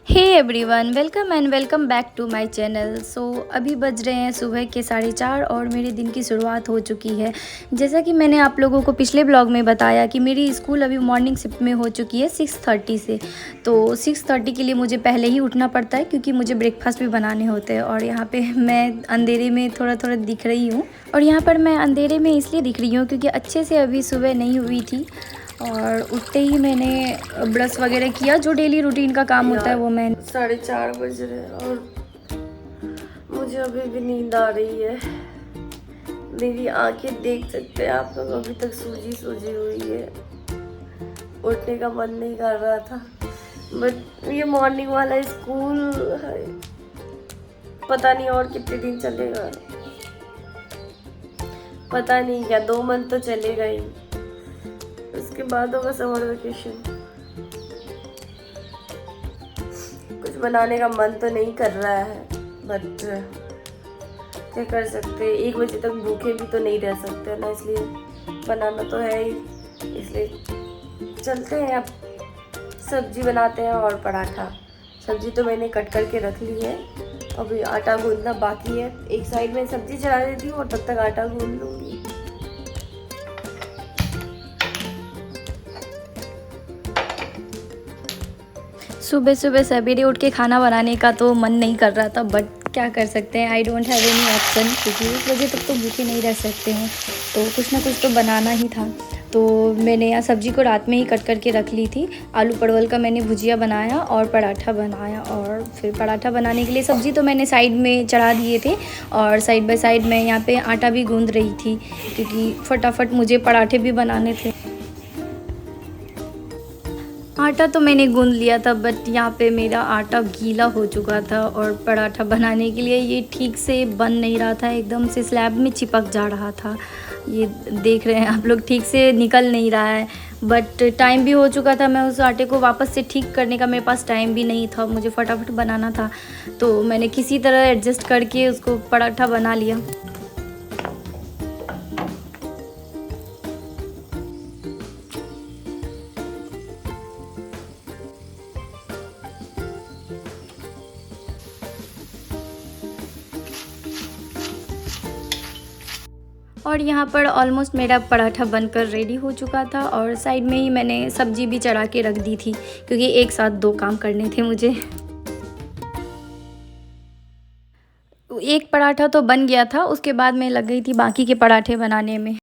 Hey everyone, welcome and welcome back to my channel. अभी बज रहे हैं सुबह के 4:30 और मेरे दिन की शुरुआत हो चुकी है। जैसा कि मैंने आप लोगों को पिछले ब्लॉग में बताया कि मेरी स्कूल अभी मॉर्निंग शिफ्ट में हो चुकी है 6:30 से। तो 6:30 के लिए मुझे पहले ही उठना पड़ता है क्योंकि मुझे ब्रेकफास्ट भी बनाने होते हैं। और यहाँ पे मैं अंधेरे में थोड़ा थोड़ा दिख रही हूँ। और यहाँ पर मैं अंधेरे में इसलिए दिख रही हूँ क्योंकि अच्छे से अभी सुबह नहीं हुई थी। और उठते ही मैंने ब्रश वगैरह किया, जो डेली रूटीन का काम होता है वो मैं। 4:30 बज रहे हैं और मुझे अभी भी नींद आ रही है। मेरी आंखें देख सकते हैं आप लोग, अभी तक सूजी सूजी हुई है। उठने का मन नहीं कर रहा था, बट ये मॉर्निंग वाला स्कूल है, पता नहीं और कितने दिन चलेगा। पता नहीं क्या 2 मंथ तो चलेगा ही, उसके बाद होगा समर वेकेशन। कुछ बनाने का मन तो नहीं कर रहा है, बट क्या कर सकते हैं, 1 बजे तक भूखे भी तो नहीं रह सकते ना, इसलिए बनाना तो है ही। इसलिए चलते हैं, अब सब्जी बनाते हैं और पराठा। सब्जी तो मैंने कट करके रख ली है, अभी आटा गूंदना बाकी है। एक साइड में सब्जी चढ़ा देती हूँ और तब तक आटा गूंद लूँगी। सुबह सुबह सवेरे उठ के खाना बनाने का तो मन नहीं कर रहा था, बट क्या कर सकते हैं, I don't have any option, क्योंकि 1 बजे तक तो भूखे नहीं रह सकते हैं। तो कुछ ना कुछ तो बनाना ही था। तो मैंने यहाँ सब्ज़ी को रात में ही कट करके रख ली थी। आलू परवल का मैंने भुजिया बनाया और पराठा बनाया। और फिर पराठा बनाने के लिए सब्ज़ी तो मैंने साइड में चढ़ा दिए थे, और साइड बाय साइड मैं यहाँ पे आटा भी गूँध रही थी क्योंकि फटाफट मुझे पराठे भी बनाने थे। आटा तो मैंने गूंद लिया था, बट यहाँ पे मेरा आटा गीला हो चुका था और पराठा बनाने के लिए ये ठीक से बन नहीं रहा था, एकदम से स्लैब में चिपक जा रहा था। ये देख रहे हैं आप लोग, ठीक से निकल नहीं रहा है। बट टाइम भी हो चुका था, मैं उस आटे को वापस से ठीक करने का मेरे पास टाइम भी नहीं था, मुझे फटाफट बनाना था। तो मैंने किसी तरह एडजस्ट करके उसको पराठा बना लिया। और यहाँ पर ऑलमोस्ट मेरा पराठा बनकर रेडी हो चुका था, और साइड में ही मैंने सब्जी भी चढ़ा के रख दी थी क्योंकि एक साथ 2 काम करने थे मुझे। एक पराठा तो बन गया था, उसके बाद मैं लग गई थी बाकी के पराठे बनाने में।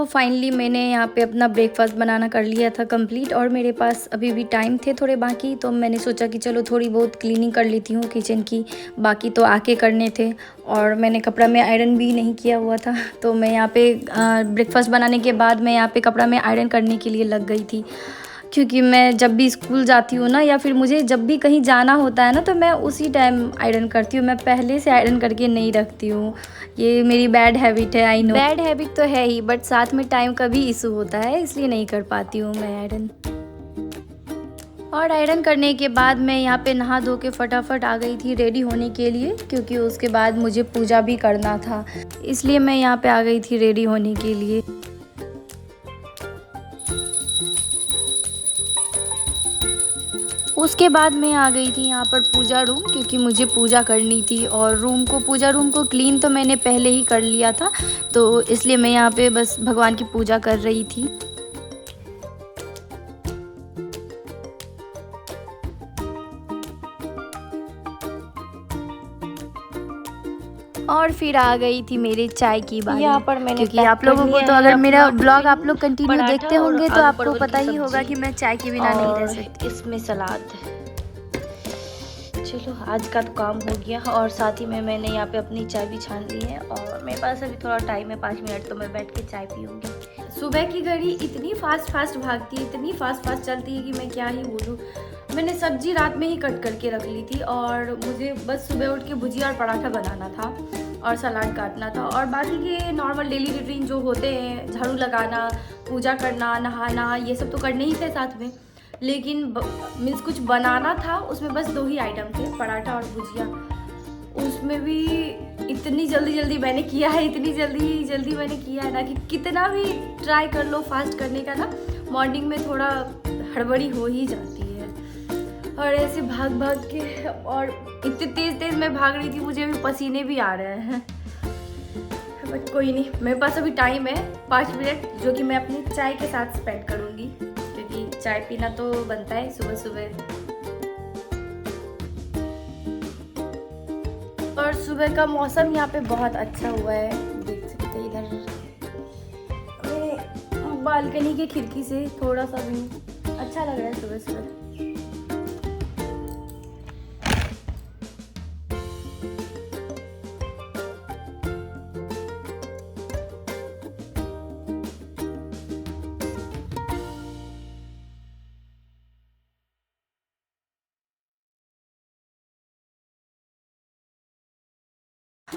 फाइनली मैंने यहाँ पे अपना ब्रेकफास्ट बनाना कर लिया था कंप्लीट, और मेरे पास अभी भी टाइम थे थोड़े बाकी। तो मैंने सोचा कि चलो थोड़ी बहुत क्लीनिंग कर लेती हूँ किचन की, बाकी तो आके करने थे। और मैंने कपड़ा में आयरन भी नहीं किया हुआ था, तो मैं यहाँ पे ब्रेकफास्ट बनाने के बाद मैं यहाँ पे कपड़ा में आयरन करने के लिए लग गई थी। क्योंकि मैं जब भी स्कूल जाती हूँ ना, या फिर मुझे जब भी कहीं जाना होता है ना, तो मैं उसी टाइम आयरन करती हूँ। मैं पहले से आयरन करके नहीं रखती हूँ, ये मेरी बैड हैबिट है। आई नो बैड हैबिट तो है ही, बट साथ में टाइम का भी इशू होता है, इसलिए नहीं कर पाती हूँ मैं आयरन। और आयरन करने के बाद मैं यहाँ पे नहा धो के फटाफट आ गई थी रेडी होने के लिए, क्योंकि उसके बाद मुझे पूजा भी करना था, इसलिए मैं यहाँ पे आ गई थी रेडी होने के लिए। उसके बाद मैं आ गई थी यहाँ पर पूजा रूम, क्योंकि मुझे पूजा करनी थी। और पूजा रूम को क्लीन तो मैंने पहले ही कर लिया था, तो इसलिए मैं यहाँ पे बस भगवान की पूजा कर रही थी। और फिर आ गई थी मेरे चाय की बारी। यहाँ पर मैंने क्योंकि आप लोगों को तो, अगर मेरा ब्लॉग आप लोग कंटिन्यू देखते होंगे तो आपको पता ही होगा कि मैं चाय के बिना नहीं रह सकती। इसमें सलाद। चलो आज का तो काम हो गया, और साथ ही में मैंने यहाँ पे अपनी चाय भी छान ली है, और मेरे पास अभी थोड़ा टाइम है, 5 मिनट, तो मैं बैठ के चाय पीऊँगी। सुबह की घड़ी इतनी फास्ट भागती है, इतनी फास्ट चलती है कि मैं क्या ही बोलूँ। मैंने सब्जी रात में ही कट करके रख ली थी, और मुझे बस सुबह उठ के भुजिया और पराठा बनाना था और सलाद काटना था। और बाकी के नॉर्मल डेली रूटीन जो होते हैं, झाड़ू लगाना, पूजा करना, नहाना, ये सब तो करने ही थे साथ में। लेकिन मीन्स कुछ बनाना था, उसमें बस 2 ही आइटम थे, पराठा और भुजिया। उसमें भी इतनी जल्दी मैंने किया है, इतनी जल्दी मैंने किया है ना, कि कितना भी ट्राई कर लो फास्ट करने का ना, मॉर्निंग में थोड़ा हड़बड़ी हो ही जाती है। और ऐसे भाग भाग के, और इतनी तेज़ तेज़ मैं भाग रही थी, मुझे अभी पसीने भी आ रहे हैं। बट कोई नहीं, मेरे पास अभी टाइम है 5 मिनट, जो कि मैं अपनी चाय के साथ स्पेंड करूँगी, क्योंकि चाय पीना तो बनता है सुबह सुबह। और सुबह का मौसम यहाँ पे बहुत अच्छा हुआ है, देख सकते हैं इधर बालकनी की खिड़की से थोड़ा सा भी अच्छा लग रहा है सुबह सुबह।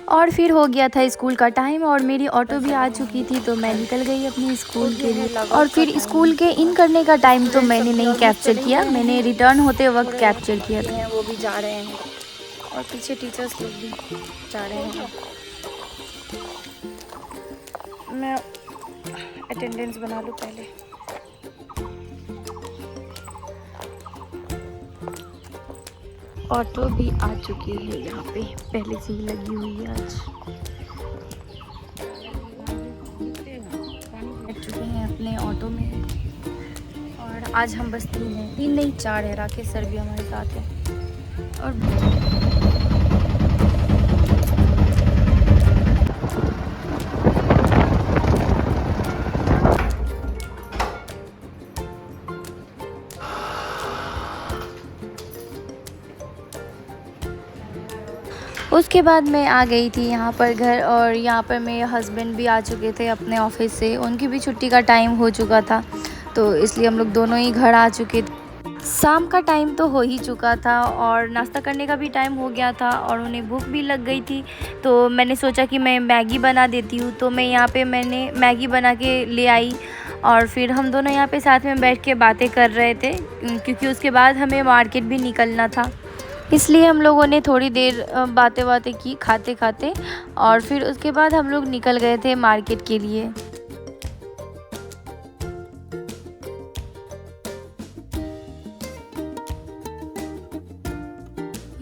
और फिर हो गया था स्कूल का टाइम और मेरी ऑटो भी आ चुकी थी, तो मैं निकल गई अपनी स्कूल के लिए। और फिर स्कूल के इन करने का टाइम तो मैंने नहीं कैप्चर किया, मैंने रिटर्न होते वक्त कैप्चर किया था। वो भी जा रहे हैं और पीछे टीचर्स लोग भी जा रहे हैं। मैं अटेंडेंस बना लूँ पहले। ऑटो भी आ चुकी है यहाँ पे, पहले से ही लगी हुई है। आज बैठ चुके हैं अपने ऑटो में और आज हम बस 3 नहीं 4 है। राकेश सर भी हमारे साथ है। और उसके बाद मैं आ गई थी यहाँ पर घर, और यहाँ पर मेरे हस्बैंड भी आ चुके थे अपने ऑफिस से, उनकी भी छुट्टी का टाइम हो चुका था, तो इसलिए हम लोग दोनों ही घर आ चुके थे। शाम का टाइम तो हो ही चुका था और नाश्ता करने का भी टाइम हो गया था और उन्हें भूख भी लग गई थी, तो मैंने सोचा कि मैं मैगी बना देती हूँ। तो मैं यहाँ पे मैंने मैगी बना के ले आई और फिर हम दोनों यहाँ पे साथ में बैठ के बातें कर रहे थे, क्योंकि उसके बाद हमें मार्केट भी निकलना था, इसलिए हम लोगों ने थोड़ी देर बातें की खाते खाते, और फिर उसके बाद हम लोग निकल गए थे मार्केट के लिए।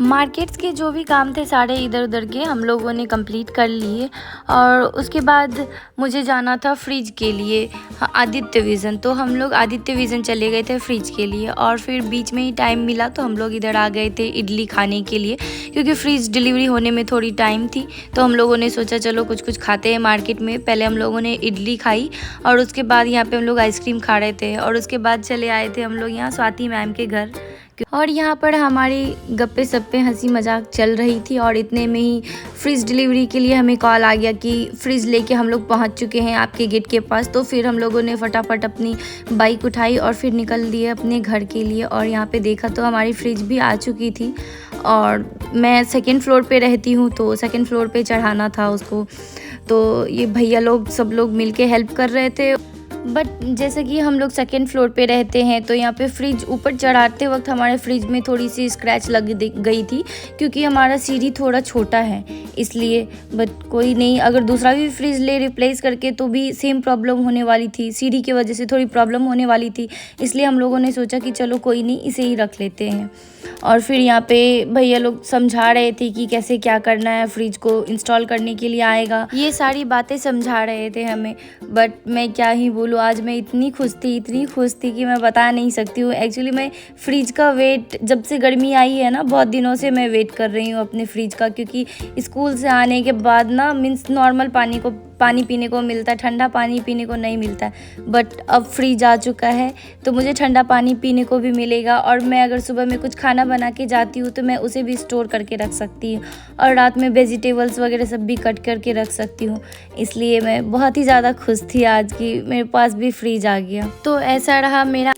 मार्केट्स के जो भी काम थे सारे इधर उधर के हम लोगों ने कंप्लीट कर लिए, और उसके बाद मुझे जाना था फ्रिज के लिए, आदित्य विज़न। तो हम लोग आदित्य विज़न चले गए थे फ्रिज के लिए, और फिर बीच में ही टाइम मिला तो हम लोग इधर आ गए थे इडली खाने के लिए, क्योंकि फ्रिज डिलीवरी होने में थोड़ी टाइम थी, तो हम लोगों ने सोचा चलो कुछ खाते हैं मार्केट में। पहले हम लोगों ने इडली खाई और उसके बाद यहाँ पे हम लोग आइसक्रीम खा रहे थे, और उसके बाद चले आए थे हम लोग यहाँ स्वाति मैम के घर, और यहाँ पर हमारी गप्पे सप्पे हंसी मजाक चल रही थी। और इतने में ही फ्रिज डिलीवरी के लिए हमें कॉल आ गया कि फ्रिज लेके हम लोग पहुँच चुके हैं आपके गेट के पास। तो फिर हम लोगों ने फटाफट अपनी बाइक उठाई और फिर निकल दिए अपने घर के लिए, और यहाँ पे देखा तो हमारी फ्रिज भी आ चुकी थी। और मैं सेकंड फ्लोर पे रहती हूँ, तो सेकंड फ्लोर पे चढ़ाना था उसको, तो ये भैया लोग सब लोग मिलके हेल्प कर रहे थे। बट जैसे कि हम लोग सेकेंड फ्लोर पे रहते हैं, तो यहाँ पे फ्रिज ऊपर चढ़ाते वक्त हमारे फ्रिज में थोड़ी सी स्क्रैच लग गई थी, क्योंकि हमारा सीढ़ी थोड़ा छोटा है इसलिए। बट कोई नहीं, अगर दूसरा भी फ्रिज ले रिप्लेस करके तो भी सेम प्रॉब्लम होने वाली थी, सीढ़ी की वजह से थोड़ी प्रॉब्लम होने वाली थी, इसलिए हम लोगों ने सोचा कि चलो कोई नहीं, इसे ही रख लेते हैं। और फिर यहाँ पे भैया लोग समझा रहे थे कि कैसे क्या करना है, फ्रिज को इंस्टॉल करने के लिए आएगा, ये सारी बातें समझा रहे थे हमें। बट मैं क्या ही बोलूँ, आज मैं इतनी खुश थी कि मैं बता नहीं सकती हूँ। एक्चुअली मैं फ्रिज का वेट, जब से गर्मी आई है ना, बहुत दिनों से मैं वेट कर रही हूँ अपने फ्रिज का, क्योंकि स्कूल से आने के बाद ना मीन्स नॉर्मल पानी पीने को मिलता है, ठंडा पानी पीने को नहीं मिलता है। बट अब फ्रिज आ चुका है तो मुझे ठंडा पानी पीने को भी मिलेगा, और मैं अगर सुबह में कुछ खाना बना के जाती हूँ तो मैं उसे भी स्टोर करके रख सकती हूँ, और रात में वेजिटेबल्स वगैरह सब भी कट करके रख सकती हूँ। इसलिए मैं बहुत ही ज़्यादा खुश थी आज कि मेरे पास भी फ्रिज आ गया। तो ऐसा रहा मेरा